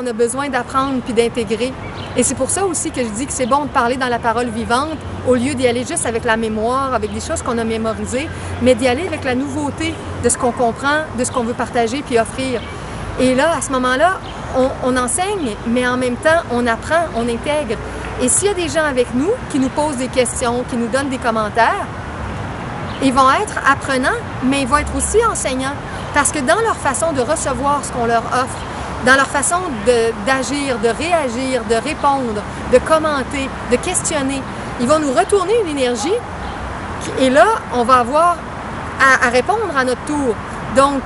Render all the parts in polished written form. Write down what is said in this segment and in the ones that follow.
On a besoin d'apprendre puis d'intégrer. Et c'est pour ça aussi que je dis que c'est bon de parler dans la parole vivante au lieu d'y aller juste avec la mémoire, avec des choses qu'on a mémorisées, mais d'y aller avec la nouveauté de ce qu'on comprend, de ce qu'on veut partager puis offrir. Et là, à ce moment-là, on enseigne, mais en même temps, on apprend, on intègre. Et s'il y a des gens avec nous qui nous posent des questions, qui nous donnent des commentaires, ils vont être apprenants, mais ils vont être aussi enseignants. Parce que dans leur façon de recevoir ce qu'on leur offre, dans leur façon d'agir, de réagir, de répondre, de commenter, de questionner, ils vont nous retourner une énergie et là, on va avoir à répondre à notre tour. Donc,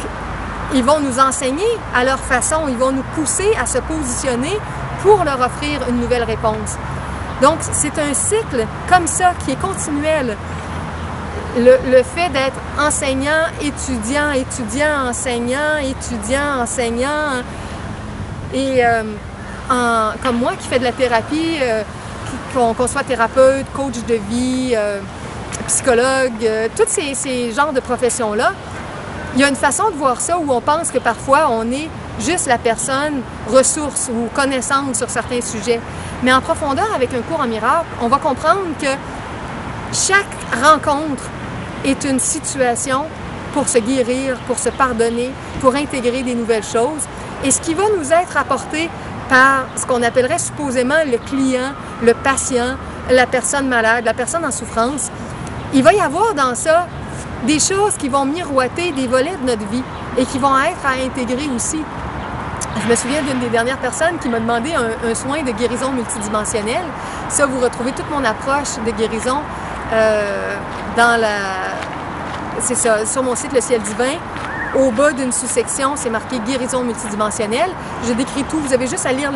ils vont nous enseigner à leur façon, ils vont nous pousser à se positionner pour leur offrir une nouvelle réponse. Donc, c'est un cycle comme ça qui est continuel. Le fait d'être enseignant, étudiant, étudiant, enseignant, étudiant, enseignant, et comme moi qui fais de la thérapie, qu'on soit thérapeute, coach de vie, psychologue, tous ces genres de professions-là, il y a une façon de voir ça où on pense que parfois on est juste la personne ressource ou connaissante sur certains sujets. Mais en profondeur, avec un cours en miracle, on va comprendre que chaque rencontre est une situation pour se guérir, pour se pardonner, pour intégrer des nouvelles choses. Et ce qui va nous être apporté par ce qu'on appellerait supposément le client, le patient, la personne malade, la personne en souffrance, il va y avoir dans ça des choses qui vont miroiter des volets de notre vie et qui vont être à intégrer aussi. Je me souviens d'une des dernières personnes qui m'a demandé un soin de guérison multidimensionnelle. Ça, vous retrouvez toute mon approche de guérison c'est ça, sur mon site Le Ciel Divin. Au bas d'une sous-section, c'est marqué guérison multidimensionnelle. Je décris tout. Vous avez juste à lire